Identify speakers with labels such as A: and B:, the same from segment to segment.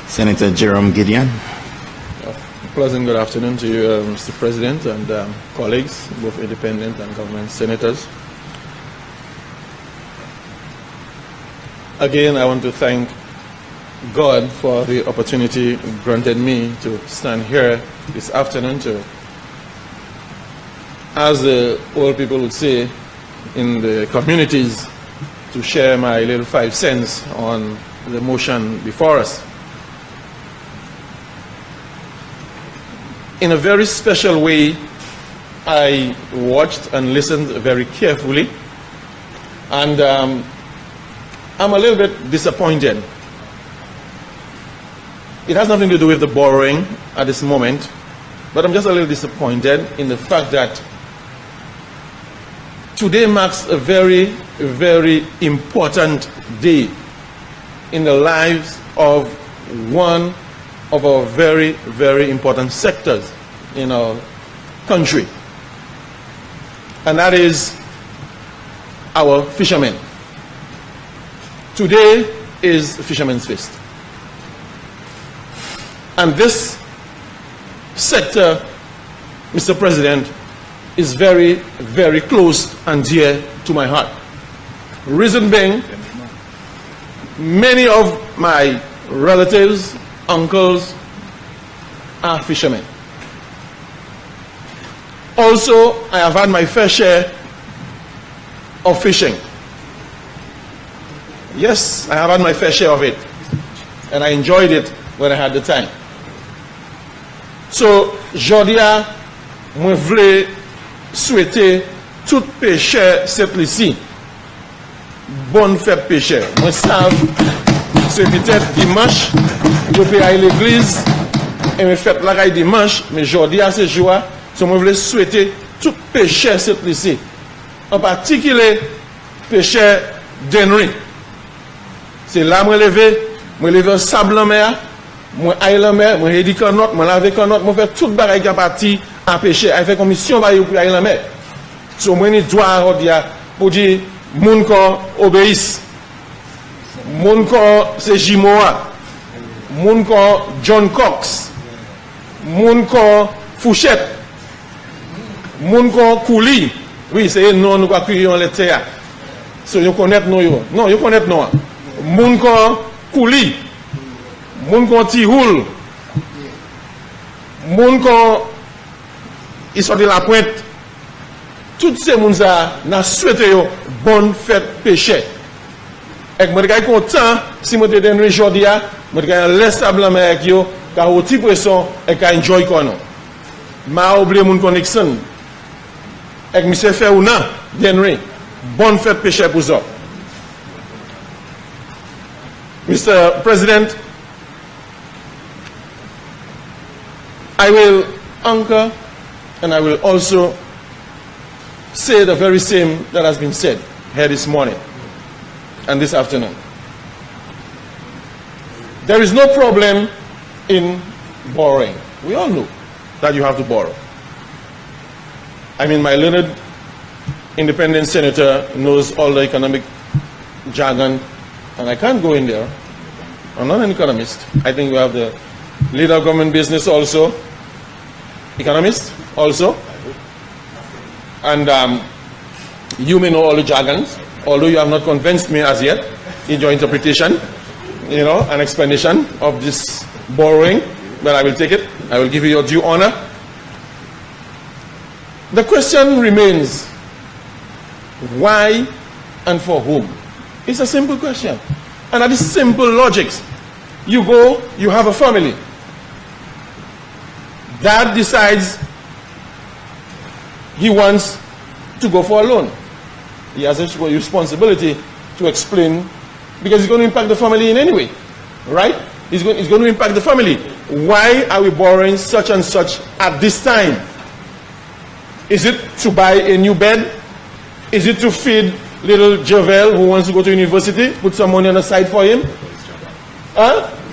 A: Senator Jerome Gedeon.
B: Pleasant good afternoon to you, Mr. President, and colleagues, both independent and government senators. Again, I want to thank God for the opportunity granted me to stand here this afternoon to, as the old people would say in the communities, to share my little 5 cents on the motion before us. In a very special way, I watched and listened very carefully, and I'm a little bit disappointed. It has nothing to do with the borrowing at this moment, but I'm just a little disappointed in the fact that today marks a very, very important day in the lives of one of our very, very important sectors in our country, and that is our fishermen. Today is Fishermen's Feast, and this sector, Mr. President, is very, very close and dear to my heart. Reason being, many of my relatives, uncles are fishermen. Also, I have had my fair share of fishing. Yes, I have had my fair share of it, and I enjoyed it when I had the time. So, Jodia, moi vle souhaiter tout pêcheur cette ici bonne fête pêcheur. Moi savent c'est peut-être dimanche, je peux aller à l'église et me fête la dimanche, mais Jodia c'est joie. So moi vle souhaiter tout pêcheur cette ici, en particulier pêcheur d'Henry. C'est là moi lever au sable en mer, moi aille en mer, moi édi canot, moi laver canot, moi faire toute bagaille qui a parti à pêcher, à faire commission ba yo pour aller en mer. So moi ni droit dire pour dire moun ko obéisse. Moun ko c'est Jimoa. Moun ko John Cox. Moun ko Fouchette. Moun ko Kouli. Oui, c'est non nous pas crier en lettre. So yo connaître non yo. Non, yo connaître non. Moun ko Kouli. Moun ko Tihoul. Moun ko ils sont de la pointe. Toutes ces moun ça n'a souhaité yo bonne fête pêcher. Et moi je suis content si moi te donne aujourd'hui, moi je laisse sable avec yo car au type pression et ka enjoy kono. Ma oublié mon connexion. Et monsieur fait ou non, Denry, bonne fête pêcher pour ça. Mr. President, I will anchor and I will also say the very same that has been said here this morning and this afternoon. There is no problem in borrowing. We all know that you have to borrow. I mean, my learned independent senator knows all the economic jargon, and I can't go in there. I'm not an economist. I think we have the leader of government business also, economist also. And you may know all the jargons, although you have not convinced me as yet in your interpretation, and explanation of this borrowing, but I will take it. I will give you your due honor. The question remains, why and for whom? It's a simple question. And that is simple logic. You go, you have a family. Dad decides he wants to go for a loan. He has a responsibility to explain, because it's going to impact the family in any way, right? It's going to impact the family. Why are we borrowing such and such at this time? Is it to buy a new bed? Is it to feed little Javel who wants to go to university? Put some money on the side for him?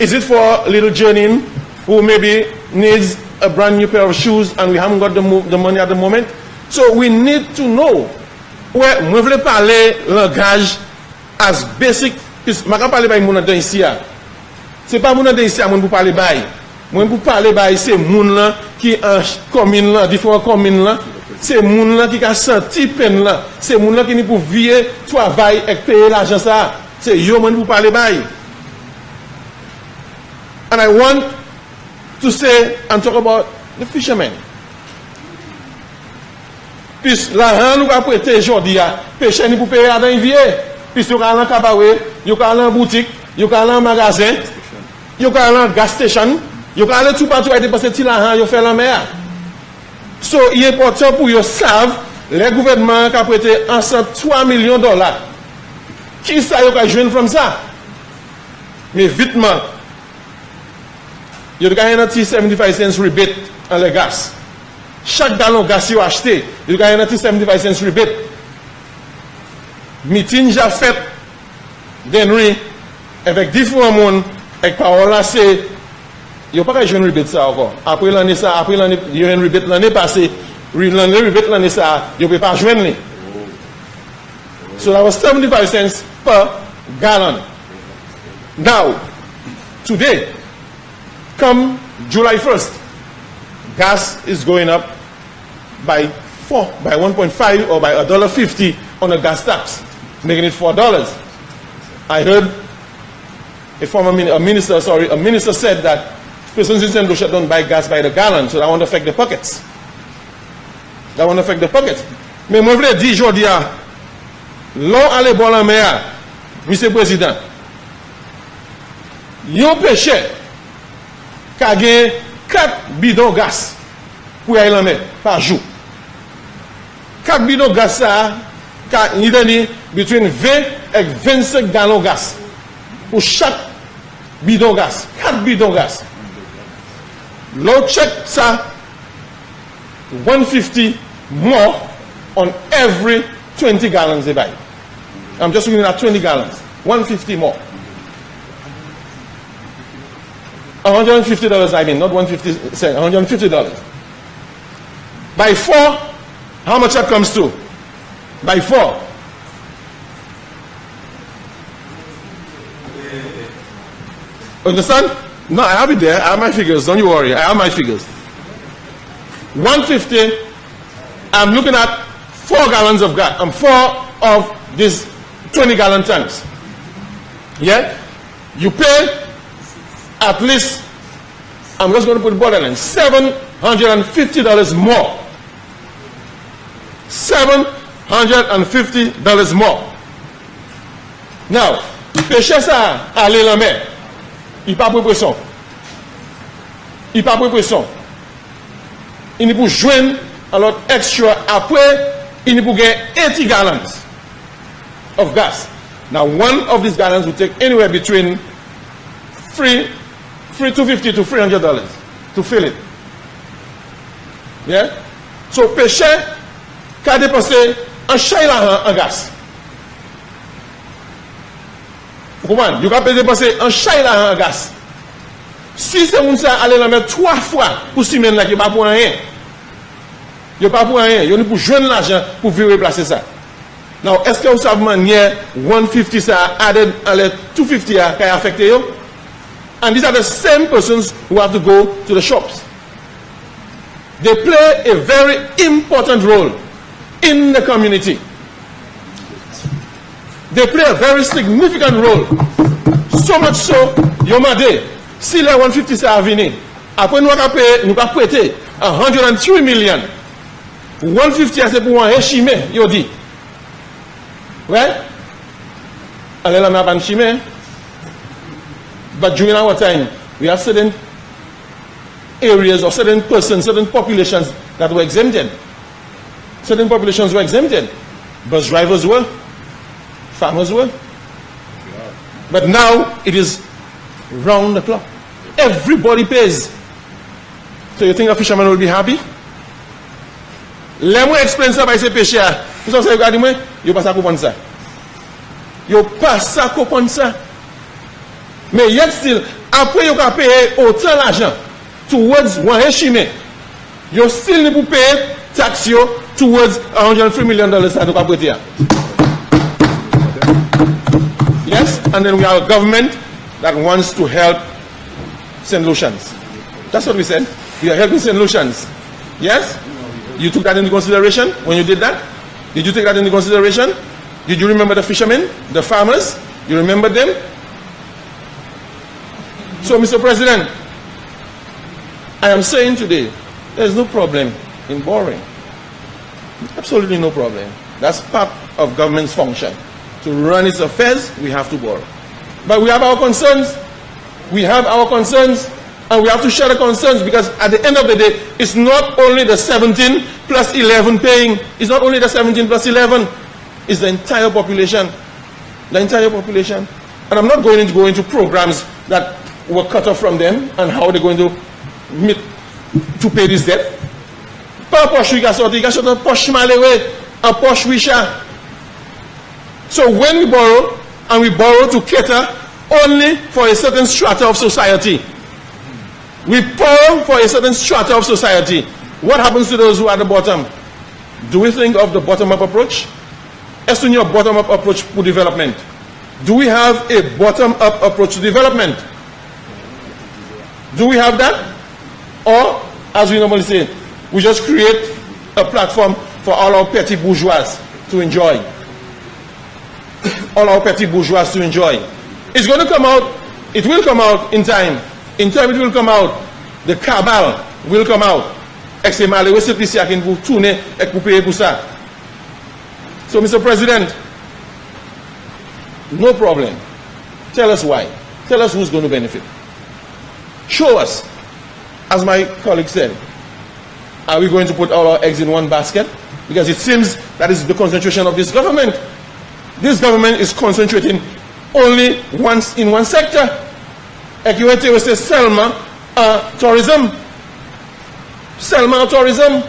B: Is it for little Janine who maybe needs a brand new pair of shoes and we haven't got the money at the moment? So we need to know. Ouais, moi voulais parler langage as basic. Je ne parle pas de ici. C'est pas moun de ici à moun pour parler bail. Moi pour parler bail c'est moun là qui en commune là, différents communes là, c'est moun là qui a senti peine là, c'est moun là qui ni pour vivre travail et payer l'argent ça. C'est yo moun pour parler bail. And I want to say and talk about the fishermen. Puis l'argent nous va prêter aujourd'hui à pêcher ni pour payer à dans rivière. Puis yo ka aller en cabaret, yo ka aller en boutique, yo ka aller en magasin, yo ka aller en gas station, yo ka aller tout partout et dépenser ti l'argent yo fait la mer. So il est important pour yo savent les gouvernements qui a prêté ensemble 3 millions de dollars. Qui ça yo ka joindre from ça? Mais vitement yo ka gagner 75 cents rebate en le gaz. Chaque gallon gaz yo acheté, yo ka gagner 75 cents rebate. Meeting j'ai fait d'Henry avec différents monde avec parole là c'est yo pas jeune rebate ça encore après l'année yo un rebate l'année passée l'année rebate l'année ça yo peut pas joindre. So that was 75 cents per gallon. Now today come July 1st gas is going up by 1.5 or by $1.50 on a gas tax, making it $4. I heard a minister said that persons in St. Lucia don't buy gas by the gallon, so that won't affect the pockets. That won't affect the pockets. Mais moi, je veux dire aujourd'hui, l'on allait boire la mer, Monsieur le Président, yon pêché qui a gagné 4 bidons de gaz pour aller la mer par jour. 4 bidons de gaz, ça, il donne between 20 et 25 gallons de gaz pour chaque bidon de gaz. 4 bidons de gaz. L'on check ça, 150 more on every 20 gallons they buy. I'm just looking at 20 gallons. 150 more. $150, I mean, not 150 cents, $150. By 4, how much that comes to? By 4. Understand? No, I have it there. I have my figures. Don't you worry. I have my figures. 150. I'm looking at 4 gallons of gas. 4 of these 20-gallon tanks. Yeah? You pay at least, I'm just going to put borderline, $750 more. $750 more. Now, pêcher ça, aller la mer, il pas pour pression. Il pas pour pression. Il n'est pour joindre alors extra après, il n'est pour gagner 80 gallons of gas. Now, one of these gallons will take anywhere between $250 to $300 to fill it. Yeah? So, pêcher, qu'a dépensé un chay là en gaz. Vous comprenez? Vous pouvez dépenser un chay là en gaz. Si c'est un ça aller la mettre 3 fois pour 6 semaines là, qui n'est pas pour rien. Il n'y a pas pour rien. Il y a pour joindre l'argent pour vivre replacer ça. Now, est-ce que vous savez manière 150 ça added à les 250 qui a affecté yo? And these are the same persons who have to go to the shops. They play a very important role in the community. They play a very significant role. So much so, Yomade, si les 150 ça a venu, après nous avons prêté 103 million. 150 c'est pour un échimé, yo dit. Right? Allez la map and chimé. But during our time, we have certain areas or certain persons, certain populations that were exempted. Certain populations were exempted. Bus drivers were, farmers were. But now it is round the clock. Everybody pays. So you think a fisherman will be happy? Let me explain ça by ces pêcheurs. Vous savez, regardez-moi, ils passent à comprendre ça. Ils passent à comprendre ça. Mais yet still, après ils ont payé autant d'argent towards one échimé, ils still ne peuvent payer tax towards $103 million that they prêter. Yes, and then we have a government that wants to help St. Lucians. That's what we said. We are helping St. Lucians. Yes? You took that into consideration when you did that? Did you take that into consideration? Did you remember the fishermen, the farmers? You remember them? So, Mr. President, I am saying today, there's no problem in borrowing. Absolutely no problem. That's part of government's function. To run its affairs, we have to borrow. But we have our concerns. We have our concerns, and we have to share the concerns, because at the end of the day, it's not only the 17 plus 11 paying. It's not only the 17 plus 11. It's the entire population. The entire population. And I'm not going to go into programs that were cut off from them and how they're going to meet to pay this debt. Pas poche we sorti, a poche malewe, a poche wisha. So when we borrow, and we borrow to cater only for a certain strata of society, we borrow for a certain strata of society, what happens to those who are at the bottom? Do we think of the bottom-up approach? As to your bottom-up approach to development, do we have a bottom-up approach to development? Do we have that? Or, as we normally say, we just create a platform for all our petty bourgeois to enjoy. All our petty bourgeois to enjoy. It's going to come out, it will come out in time. In time it will come out. The cabal will come out. So, Mr. President, no problem. Tell us why. Tell us who's going to benefit. Show us. As my colleague said, are we going to put all our eggs in one basket? Because it seems that is the concentration of this government. This government is concentrating only once in one sector. Equivalent was say Selma tourism. Selma tourism.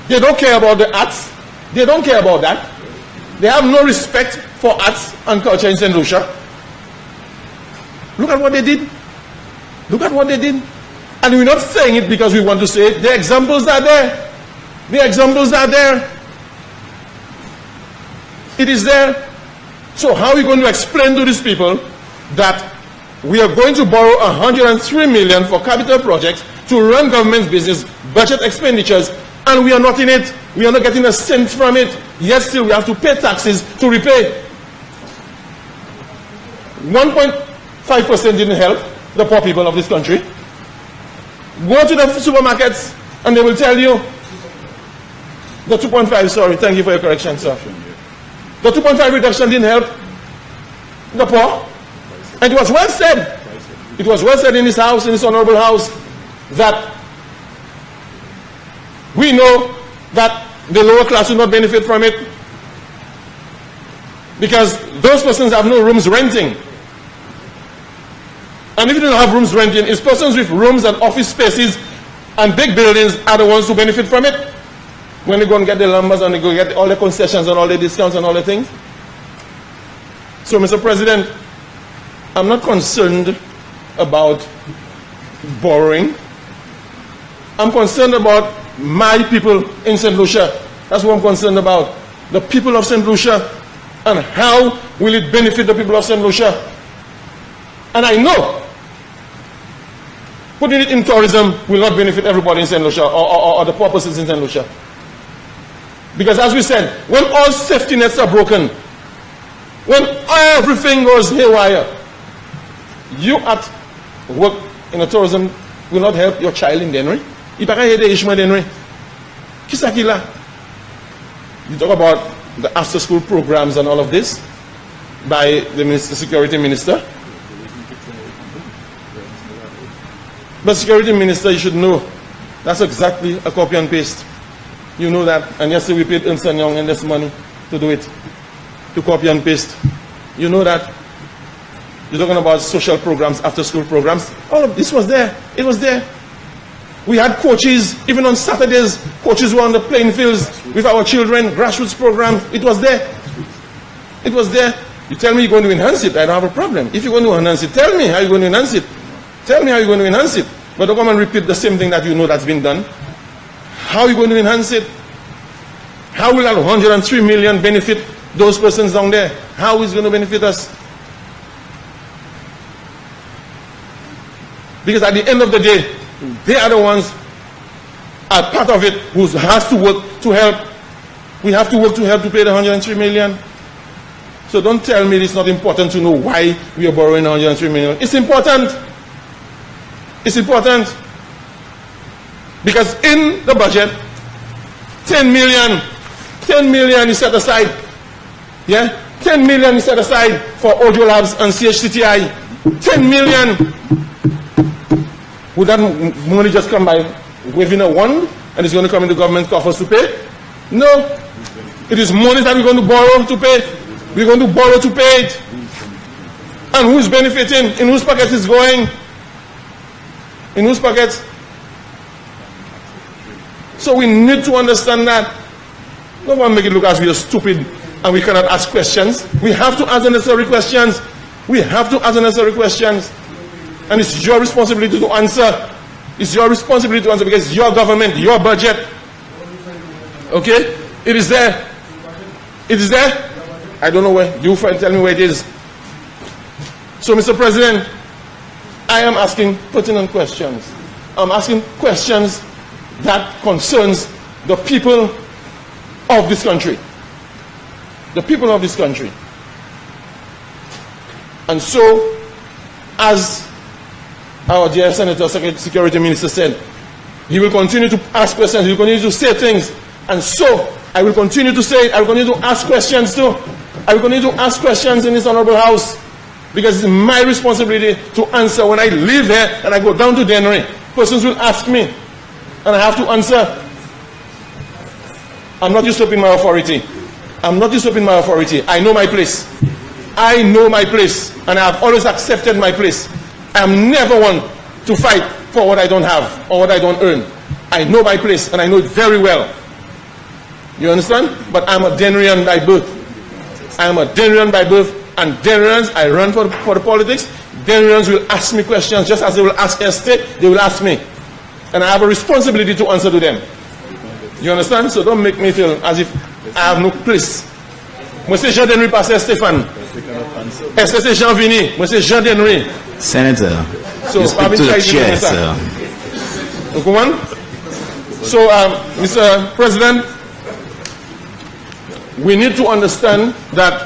B: They don't care about the arts. They don't care about that. They have no respect for arts and culture in St. Lucia. Look at what they did. Look at what they did. And we're not saying it because we want to say it. The examples are there. The examples are there. It is there. So how are we going to explain to these people that we are going to borrow 103 million for capital projects to run government business, budget expenditures, and we are not in it? We are not getting a cent from it. Yet still we have to pay taxes to repay. 1.5% didn't help the poor people of this country. Go to the supermarkets and they will tell you the 2.5, sorry, thank you for your correction, sir. The 2.5 reduction didn't help the poor. And it was well said. It was well said in this house, in this honorable house, that we know that the lower class will not benefit from it because those persons have no rooms renting. And if you don't have rooms renting, it's persons with rooms and office spaces and big buildings are the ones who benefit from it. When they go and get the numbers and they go get all the concessions and all the discounts and all the things. So, Mr. President, I'm not concerned about borrowing. I'm concerned about my people in St. Lucia. That's what I'm concerned about. The people of St. Lucia and how will it benefit the people of St. Lucia. And I know putting it in tourism will not benefit everybody in St. Lucia or the poor persons in St. Lucia. Because as we said, when all safety nets are broken, when everything goes haywire, you at work in a tourism will not help your child in Denry. You talk about the after-school programs and all of this by the security minister. But security minister, you should know, that's exactly a copy and paste. You know that, and yesterday we paid Ernst & Young and this money to do it, to copy and paste. You know that. You're talking about social programs, after-school programs. All of this was there. It was there. We had coaches, even on Saturdays, coaches were on the playing fields with our children, grassroots programs. It was there. It was there. You tell me you're going to enhance it, I don't have a problem. If you're going to enhance it, tell me how you're going to enhance it. Tell me how you're going to enhance it. But don't come and repeat the same thing that you know that's been done. How are you going to enhance it? How will that 103 million benefit those persons down there? How is it going to benefit us? Because at the end of the day, they are the ones are part of it who has to work to help. We have to work to help to pay the 103 million. So don't tell me it's not important to know why we are borrowing 103 million. It's important. It's important. Because in the budget, 10 million is set aside. Yeah? 10 million is set aside for audio labs and CHCTI. 10 million. Would that money just come by waving a wand and it's going to come into government coffers to pay? No. It is money that we're going to borrow to pay. We're going to borrow to pay it. And who's benefiting? In whose pockets is going? In whose pockets? So we need to understand that. Don't want to make it look as we are stupid and we cannot ask questions. We have to ask the necessary questions. We have to ask the necessary questions. And it's your responsibility to answer. It's your responsibility to answer because it's your government, your budget. Okay? It is there. It is there. I don't know where. You tell me where it is. So, Mr. President, I am asking pertinent questions. I'm asking questions that concerns the people of this country. The people of this country. And so, as our dear Senator Security Minister said, he will continue to ask questions, he will continue to say things, and so I will continue to say it, I will continue to ask questions too. I will continue to ask questions in this honorable house, because it's my responsibility to answer. When I leave here and I go down to Dennery, persons will ask me, and I have to answer. I'm not usurping my authority. I'm not usurping my authority. I know my place. I know my place, and I have always accepted my place. I am never one to fight for what I don't have or what I don't earn. I know my place, and I know it very well. You understand? But I'm a Denerian by birth. I am a Denerian by birth, and Denerians, I run for the politics. Denerians will ask me questions just as they will ask Esther, they will ask me. And I have a responsibility to answer to them. You understand? So don't make me feel as if I have no place. Moi c'est Jean Dennery, pas Stéphane. Est-ce que c'est Jean Vini? Moi c'est Jean Dennery.
A: Senator,
B: so,
A: you speak to the chair, sir.
B: So, Mr. President, we need to understand that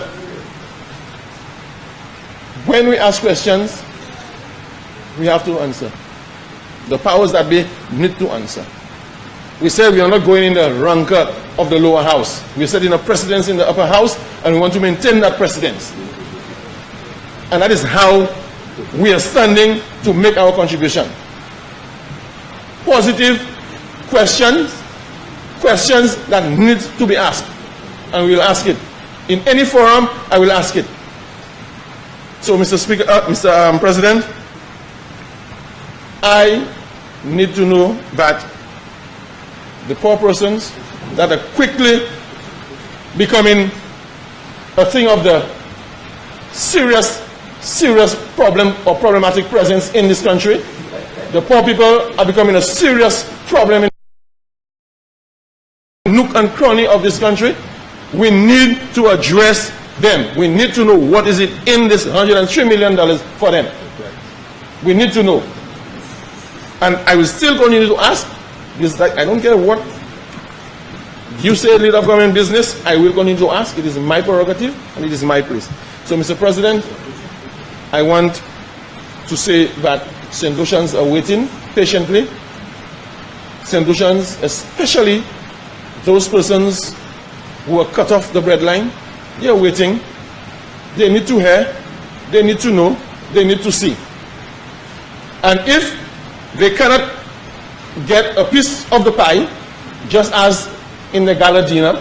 B: when we ask questions, we have to answer. The powers that be need to answer. We said we are not going in the rancor of the lower house. We said in a precedence in the upper house, and we want to maintain that precedence. And that is how we are standing to make our contribution. Positive questions, questions that need to be asked. And we will ask it. In any forum, I will ask it. So, Mr. President, I need to know that the poor persons that are quickly becoming a thing of the serious problem or problematic presence in this country. The poor people are becoming a serious problem in the nook and cranny of this country. We need to address them. We need to know what is it in this $103 million for them. We need to know. And I will still continue to ask. It's like, I don't care what you say, leader of government business, I will continue to ask. It is my prerogative and it is my place. So, Mr. President, I want to say that St. Lucians are waiting patiently. St. Lucians, especially those persons who are cut off the breadline, they are waiting. They need to hear, they need to know, they need to see. And if they cannot get a piece of the pie, just as in the gala dinner,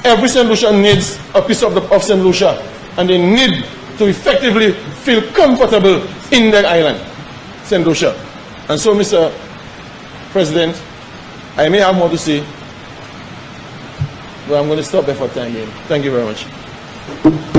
B: every St. Lucian needs a piece of St. Lucia, and they need to effectively feel comfortable in their island, St. Lucia. And so, Mr. President, I may have more to say, but I'm going to stop there for time being. Thank you very much.